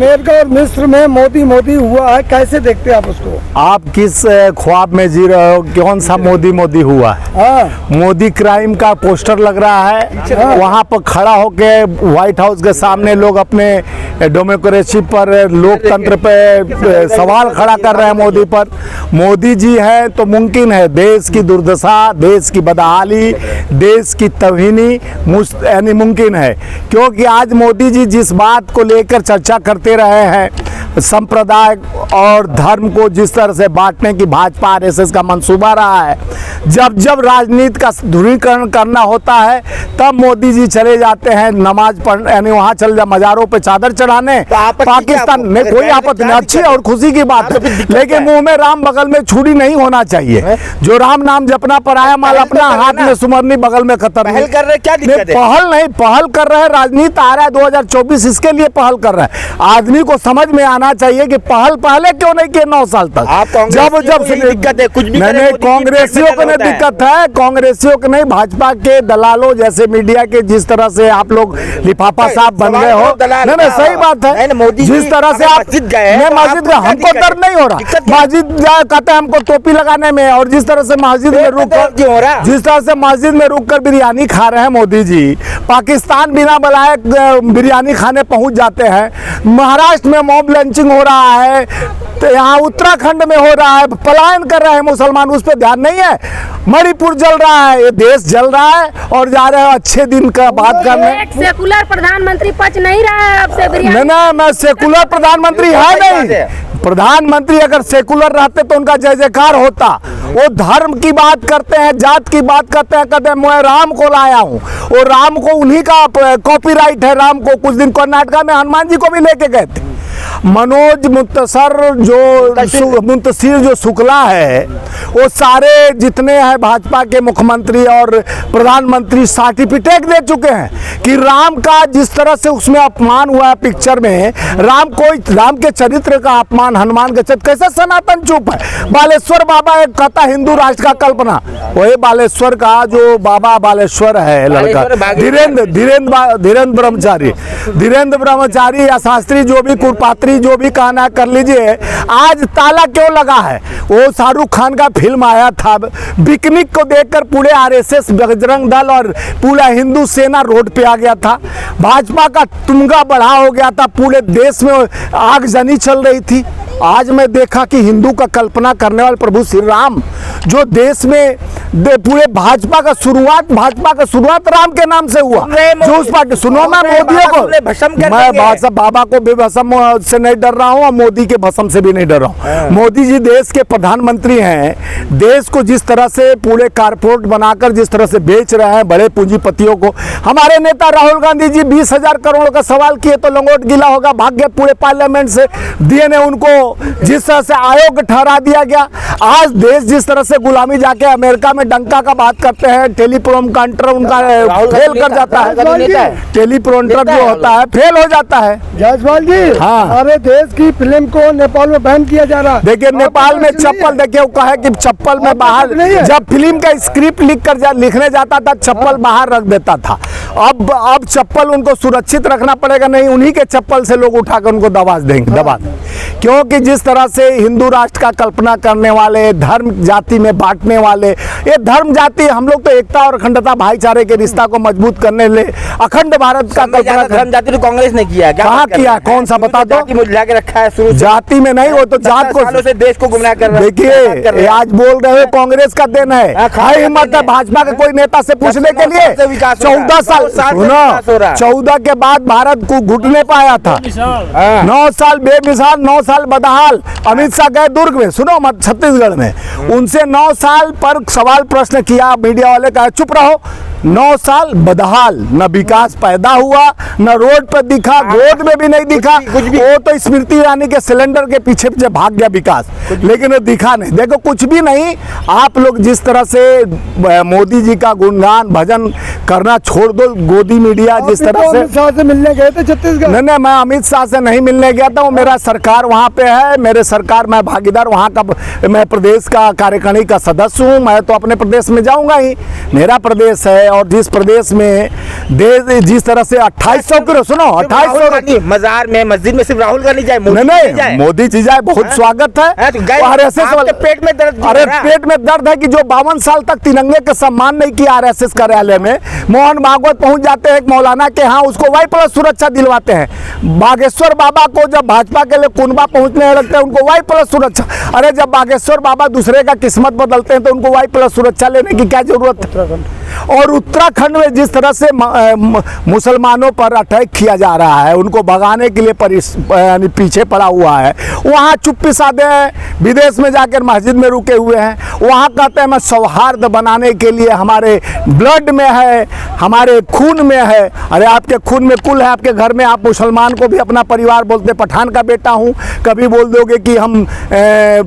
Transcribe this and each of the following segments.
America और मिस्र में मोदी मोदी हुआ है, कैसे देखते हैं आप उसको? आप किस ख्वाब में जी रहे हो? कौन सा मोदी मोदी हुआ है? हाँ। मोदी क्राइम का पोस्टर लग रहा है, वहाँ पर खड़ा होके व्हाइट हाउस के सामने लोग अपने डेमोक्रेसी पर, लोकतंत्र पे सवाल खड़ा कर रहे हैं मोदी पर। मोदी जी है तो मुमकिन है देश की दुर्दशा, देश की बदहाली, देश की तौहीनी यानी मुमकिन है, क्योंकि आज मोदी जी जिस बात को लेकर चर्चा करते रहे हैं, संप्रदाय और धर्म को जिस तरह से बांटने की भाजपा आरएसएस का मंसूबा रहा है, जब जब राजनीति का ध्रुवीकरण करना होता है तब मोदी जी चले जाते हैं नमाज पढ़, यानी वहाँ चल जा मज़ारों पे चादर चढ़ाने। पाकिस्तान में कोई आपत्ति नहीं, अच्छी और खुशी की बात है, लेकिन मुंह में राम बगल में छुरी नहीं होना चाहिए। जो राम नाम जपना पराया माल अपना, हाथ में सुमरनी बगल में खतर। पहल कर रहे, क्या दिक्कत है? पहल नहीं, पहल कर रहे हैं, राजनीति आ रहा है 2024, इसके लिए पहल कर रहे हैं। आदमी को समझ में आना चाहिए कि पहल पहले क्यों नहीं किए 9 साल तक। जब दिक्कत है, कुछ भी नहीं, कांग्रेसियों को नहीं दिक्कत है, कांग्रेसियों को नहीं, भाजपा के दलालों जैसे मीडिया के जिस तरह से आप लोग लिफाफा साहब बन गए हो, नहीं सही बात है, जिस तरह से आप मस्जिद गए, हमको दर्द नहीं हो रहा, मस्जिद कहते हैं हमको टोपी लगाने में, और जिस तरह से मस्जिद में रुक कर, जिस तरह से मस्जिद में रुक कर बिरयानी खा रहे हैं मोदी जी, पाकिस्तान बिना बुलाए बिरयानी खाने पहुंच जाते हैं, महाराष्ट्र में मॉब लंचिंग हो रहा है, तो यहाँ उत्तराखंड में हो रहा है, पलायन कर रहे हैं मुसलमान, उस पर ध्यान नहीं है। मणिपुर जल रहा है, ये देश जल रहा है, और जा रहे हैं अच्छे दिन का बात करने। एक सेकुलर प्रधानमंत्री पच नहीं रहा है अब से। नहीं, मैं सेकुलर प्रधानमंत्री है नहीं। प्रधानमंत्री अगर सेकुलर रहते तो उनका जय जयकार होता। वो धर्म की बात करते हैं, जात की बात करते हैं, कहते हैं मैं राम को लाया हूँ, और राम को उन्हीं का कॉपीराइट है। राम को कुछ दिन कर्नाटका में हनुमान जी को भी लेके गए थे। मनोज मुंतशिर जो शुक्ला है, वो सारे जितने हैं भाजपा के मुख्यमंत्री और प्रधानमंत्री सर्टिफिकेट दे चुके हैं कि राम का जिस तरह से उसमें अपमान हुआ है पिक्चर में, राम के चरित्र का अपमान, हनुमान के चरित्र, कैसे सनातन चुप है। बालेश्वर बाबा एक कहता हिंदू राष्ट्र का कल्पना, वही बालेश्वर का जो बाबा बालेश्वर है लड़का धीरेन्द्र ब्रह्मचारी या शास्त्री, जो भी कुरपात्री, जो भी कहना कर लीजिए। आज ताला क्यों लगा है? वो शाहरुख खान का फिल्म आया था, पिकनिक को देखकर पूरे आरएसएस, बजरंग दल और पूरा हिंदू सेना रोड पे आ गया था। भाजपा का तुंगा बढ़ा हो गया था, पूरे देश में आगजनी चल रही थी। आज मैं देखा कि हिंदू का कल्पना करने वाले प्रभु श्री राम, जो देश में पूरे भाजपा का शुरुआत राम के नाम से हुआ, जो उस पार्टी, सुनो मैं मोदियों को, मैं बाबा को भी भस्म से नहीं डर रहा हूँ और मोदी के भस्म से भी नहीं डर रहा हूँ। मोदी जी देश के प्रधानमंत्री हैं, देश को जिस तरह से पूरे कारपोरेट बनाकर जिस तरह से बेच रहे हैं बड़े पूंजीपतियों को। हमारे नेता राहुल गांधी जी 20,000 करोड़ का सवाल किए तो लंगोट गीला होगा, भाग गए पूरे पार्लियामेंट से, डीएनए उनको जिस तरह से आयोग ठहरा दिया गया। आज देश जिस तरह से गुलामी जाके अमेरिका में डंका का बात करते हैं, टेलीप्रोम्प्टर उनका फेल कर जाता है, टेलीप्रोम्प्टर जो होता है फेल हो जाता है। जायसवाल जी, हाँ, हमारे देश की फिल्म को नेपाल में बैन किया जा रहा है। देखिए नेपाल में चप्पल, देखिए वो कहे कि चप्पल में बाहर, जब फिल्म का स्क्रिप्ट लिखने जाता था चप्पल बाहर रख देता था। अब चप्पल उनको सुरक्षित रखना पड़ेगा, नहीं उन्हीं के चप्पल से लोग उठाकर उनको दबा देंगे, क्योंकि जिस तरह से हिंदू राष्ट्र का कल्पना करने वाले, धर्म जाति में बांटने वाले, ये धर्म जाति, हम लोग तो एकता और अखंडता भाईचारे के रिश्ता को मजबूत करने ले अखंड भारत का कल्पना। धर्म जाति तो कांग्रेस ने किया है, कहाँ किया? कौन सा बता दो? के रखा है शुरू जाति में नहीं, वो तो जात को से देश को गुमराह कर रहा है। देखिए आज बोल रहे हो कांग्रेस का दिन है, हिम्मत है भाजपा के कोई नेता से पूछने के लिए। 14 साल सुनो, 14 के बाद भारत को घुटने पाया था, 9 साल बेमिसाल, 9 साल बदहाल। अमित शाह गए दुर्ग में, सुनो मत, छत्तीसगढ़ में, उनसे 9 साल पर सवाल प्रश्न किया, मीडिया वाले कहा चुप रहो। 9 साल बदहाल, न विकास पैदा हुआ, न रोड पर दिखा, गोद में भी नहीं दिखा। वो तो स्मृति ईरानी के सिलेंडर के पीछे पीछे भाग गया विकास, लेकिन वो दिखा नहीं। देखो कुछ भी नहीं। आप लोग जिस तरह से मोदी जी का गुणगान भजन करना छोड़ दो, गोदी मीडिया जिस तरह से। अमित शाह से मिलने गए थे छत्तीसगढ़? नहीं, मैं अमित शाह से नहीं मिलने गया था, वो मेरा सरकार वहाँ पे है, मेरे सरकार, मैं भागीदार वहाँ का, मैं प्रदेश का कार्यकारिणी का सदस्य हूँ। मैं तो अपने प्रदेश में जाऊँगा ही, मेरा प्रदेश है और जिस प्रदेश में देश जिस तरह से 2800 किलो, सुनो 2800 मजार में मस्जिद में सिर्फ राहुल गांधी जाए, नहीं मोदी जी जाए, बहुत स्वागत है। आपके पेट में दर्द, अरे पेट में दर्द है कि जो 52 साल तक तिरंगे का सम्मान नहीं किया आरएसएस कार्यालय में, मोहन भागवत पहुंच जाते हैं एक मौलाना के यहाँ, उसको वाई प्लस सुरक्षा दिलवाते हैं। बागेश्वर बाबा को जब भाजपा के लिए कुनबा पहुंचने लगते हैं, उनको वाई प्लस सुरक्षा। अरे जब बागेश्वर बाबा दूसरे का किस्मत बदलते हैं तो उनको वाई प्लस सुरक्षा लेने की क्या जरूरत है? और उत्तराखंड में जिस तरह से मुसलमानों पर अटैक किया जा रहा है, उनको भगाने के लिए पीछे पड़ा हुआ है, वहाँ चुप्पी साधे हैं, विदेश में जाकर मस्जिद में रुके हुए हैं, वहाँ कहते हैं मैं सौहार्द बनाने के लिए हमारे ब्लड में है, हमारे खून में है। अरे आपके खून में कुल है, आपके घर में आप मुसलमान को भी अपना परिवार बोलते, पठान का बेटा हूँ, कभी बोल दोगे कि हम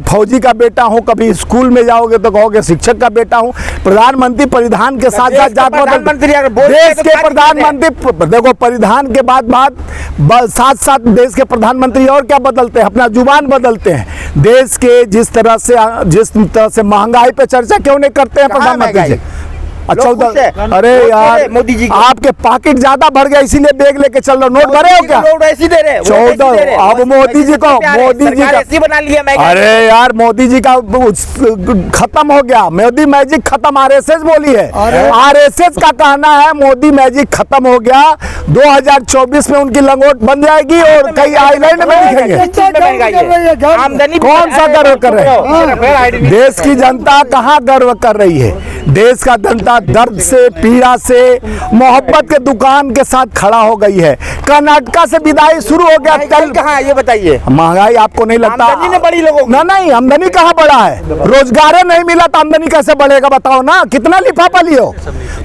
फौजी का बेटा हूँ, कभी स्कूल में जाओगे तो कहोगे शिक्षक का बेटा हूँ। प्रधानमंत्री परिधान के साथ साथ जात देश के प्रधानमंत्री, देखो परिधान के बाद साथ साथ देश के प्रधानमंत्री और क्या बदलते हैं? अपना जुबान बदलते हैं। देश के जिस तरह से महंगाई पे चर्चा क्यों नहीं करते हैं प्रधानमंत्री जी? अच्छा अरे यार मोदी जी आपके पॉकेट ज्यादा भर गया इसीलिए बैग लेके चल रहे, नोट भरे हो क्या? ऐसी दे रहे 14 अब मोदी जी का ऐसी बना लिया। अरे यार मोदी जी का खत्म हो गया, मोदी मैजिक खत्म, आरएसएस बोली है। आरएसएस का कहना है मोदी मैजिक खत्म हो गया, 2024 में उनकी लंगोट बन जाएगी और कई आइलैंड में दिखेंगे। आमदनी कौन सा गर्व कर रहे हैं? देश की जनता कहाँ गर्व कर रही है? देश का जनता दर्द से, पीड़ा से, मोहब्बत के दुकान के साथ खड़ा हो गई है। कर्नाटका से विदाई शुरू हो गया, कल कहाँ ये बताइए? महंगाई आपको नहीं लगता? आमदनी ने बड़ी लोगों ना नहीं, आमदनी कहाँ बढ़ा है? रोजगार नहीं मिला तो आमदनी कैसे बढ़ेगा बताओ ना? कितना लिफाफा लियो?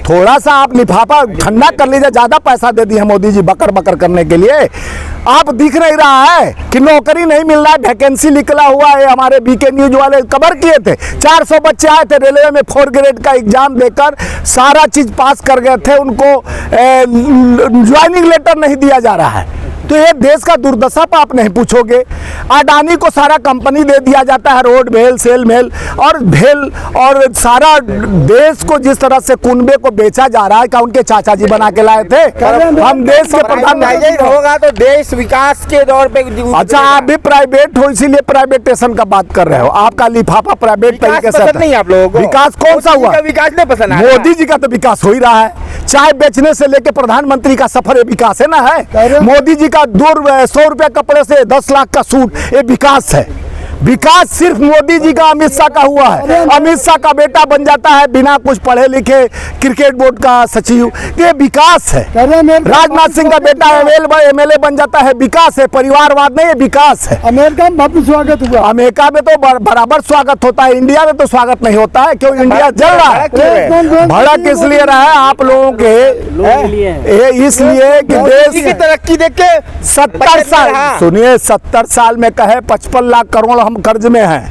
थोड़ा सा आप लिफाफा ठंडा कर लीजिए, ज्यादा पैसा दे दिए मोदी जी बकर बकर करने के लिए। आप दिख नहीं रहा है कि नौकरी नहीं मिल रहा है, वैकेंसी निकला हुआ है। हमारे बीके न्यूज वाले कवर किए थे, 400 बच्चे आए थे रेलवे में 4 ग्रेड का एग्जाम देकर, सारा चीज पास कर गए थे, उनको ज्वाइनिंग लेटर नहीं दिया जा रहा है। तो ये देश का दुर्दशा पर आप नहीं पूछोगे? अडानी को सारा कंपनी दे दिया जाता है, रोड भेल, सेल मेल और भेल, और सारा देश को जिस तरह से कुनबे को बेचा जा रहा है। क्या उनके चाचा जी बना के लाए थे? हम देश के प्रधानमंत्री होगा तो देश विकास के दौर पे। अच्छा आप भी प्राइवेट हो इसीलिए प्राइवेटेशन का बात कर रहे हो, आपका लिफाफा प्राइवेट तरीके से नहीं। आप लोगों को विकास कौन सा हुआ? विकास नहीं पसंद? मोदी जी का तो विकास हो ही रहा है। चाय बेचने से लेके प्रधानमंत्री का सफर ये विकास है ना है? मोदी जी का 100 रुपया कपड़े से 10 लाख का सूट, ये विकास है। विकास सिर्फ मोदी जी का, अमित शाह का हुआ है। अमित शाह का बेटा बन जाता है बिना कुछ पढ़े लिखे क्रिकेट बोर्ड का सचिव, ये विकास है। राजनाथ सिंह का बेटा एमएलए बन जाता है, विकास है। परिवारवाद नहीं है, विकास है। अमेरिका में भव्य स्वागत हुआ। अमेरिका में तो बराबर स्वागत होता है, इंडिया में तो स्वागत नहीं होता है। क्यों? इंडिया जल रहा है। भड़क इसलिए रहा है आप लोगों के, इसलिए कि देश की तरक्की देख के 70 साल, सुनिए 70 साल में कहे 55 लाख करोड़ हम कर्ज में हैं,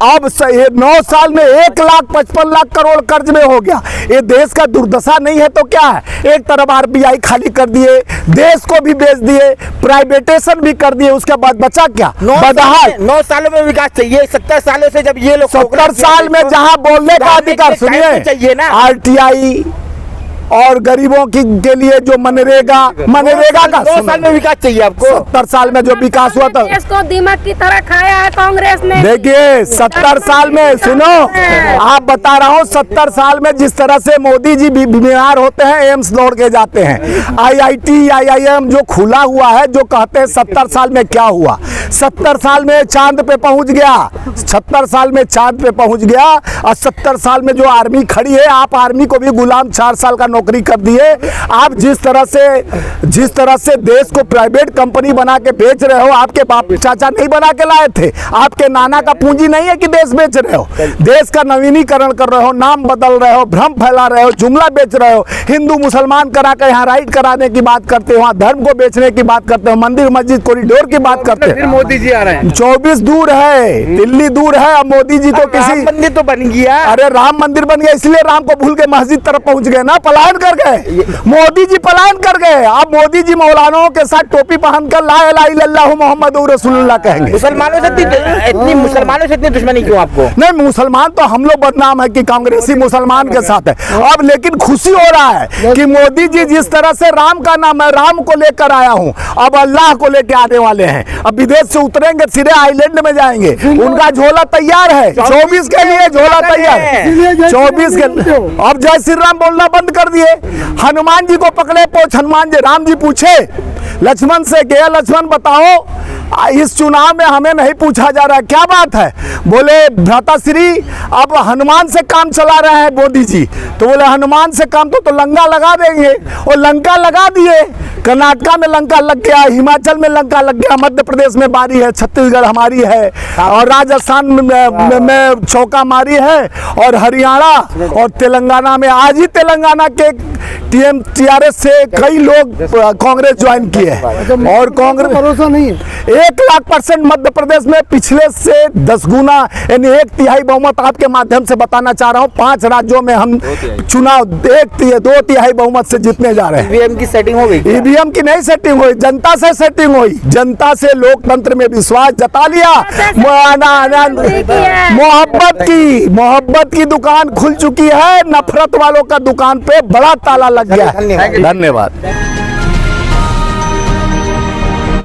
अब 9 साल में 1,55,00,000 करोड़ कर्ज में हो गया। ये देश का दुर्दशा नहीं है तो क्या है? एक तरफ आरबीआई खाली कर दिए, देश को भी बेच दिए, प्राइवेटेशन भी कर दिए, उसके बाद बचा क्या? 9 सालों में विकास चाहिए। 70 सालों से जब ये लोग 70 साल में जहां बोलने का अधिकार, सुनिए चाहिए ना, आरटीआई और गरीबों के लिए जो मनरेगा का 2 साल में विकास चाहिए आपको। 70 साल में जो विकास हुआ था, देश को दीमक की तरह खाया है कांग्रेस ने। देखिए 70 साल में, सुनो आप बता रहा हूँ, 70 साल में जिस तरह से मोदी जी बीमार होते हैं एम्स दौड़ के जाते हैं, आईआईटी आईआईएम जो खुला हुआ है, जो कहते हैं 70 साल में क्या हुआ? 70 साल में चांद पे पहुंच गया, 70 साल में चांद पे पहुंच गया। और 70 साल में जो आर्मी खड़ी है, आप आर्मी को भी गुलाम 4 साल का नौकरी कर दिए। आप जिस तरह से देश को प्राइवेट कंपनी बना के बेच रहे हो, आपके बाप चाचा नहीं बना के लाए थे, आपके नाना का पूंजी नहीं है कि देश बेच रहे हो। देश का नवीनीकरण कर रहे हो, नाम बदल रहे हो, भ्रम फैला रहे हो, जुमला बेच रहे हो, हिंदू मुसलमान करा कर यहाँ राइट कराने की बात करते हो, वहाँ धर्म को बेचने की बात करते हो, मंदिर मस्जिद कॉरिडोर की बात करते हो। मोदी जी आ रहे हैं। 24 दूर है, दिल्ली दूर है, अब मोदी जी तो राम किसी, मंदिर तो बन गया। अरे राम मंदिर बन गया इसलिए राम को भूल के मस्जिद तरफ पहुंच गए ना, पलायन कर गए। मोदी जी पलायन कर गए। अब मोदी जी मौलानाओं के साथ टोपी पहनकर ला इलाहा इल्लल्लाहु मुहम्मदुर रसूलुल्लाह कहेंगे। मुसलमानों से इतनी दुश्मनी क्यों आपको? नहीं, मुसलमान तो हम लोग बदनाम है कि कांग्रेसी मुसलमान के साथ है। अब लेकिन खुशी हो रहा है कि मोदी जी जिस तरह से राम का नाम है, राम को लेकर आया हूं, अब अल्लाह को लेकर आने वाले हैं। अब विदेश से उतरेंगे, सीधे आइलैंड में जाएंगे, उनका झोला तैयार है। 24 के लिए झोला तैयार है। 24 के, अब जय श्री राम बोलना बंद कर दिए। हनुमान जी को पकड़े पोछ हनुमान जी, राम जी पूछे लक्ष्मण से, गया लक्ष्मण बताओ इस चुनाव में हमें नहीं पूछा जा रहा है, क्या बात है? बोले भ्राताश्री अब हनुमान से काम चला रहे हैं मोदी जी। तो बोले हनुमान से काम तो लंका लगा देंगे, और लंका लगा दिए। कर्नाटका में लंका लग गया, हिमाचल में लंका लग गया, मध्य प्रदेश में बारी है, छत्तीसगढ़ हमारी है, और राजस्थान में चौका मारी है, और हरियाणा और तेलंगाना में, आज ही तेलंगाना के TRS से कई लोग कांग्रेस ज्वाइन किए हैं। और कांग्रेस भरोसा नहीं है। 1,00,000% मध्य प्रदेश में पिछले से 10 गुना, यानी 1/3 बहुमत आपके माध्यम से बताना चाह रहा हूँ। 5 राज्यों में हम चुनाव 2/3 बहुमत से जीतने जा रहे हैं। ईवीएम की सेटिंग हो गई? ईवीएम की नहीं सेटिंग हुई, जनता से सेटिंग हुई। जनता से लोकतंत्र में विश्वास जता लिया। मोहब्बत की दुकान खुल चुकी है, नफरत वालों का दुकान पे बड़ा ताला लग गया है। धन्यवाद।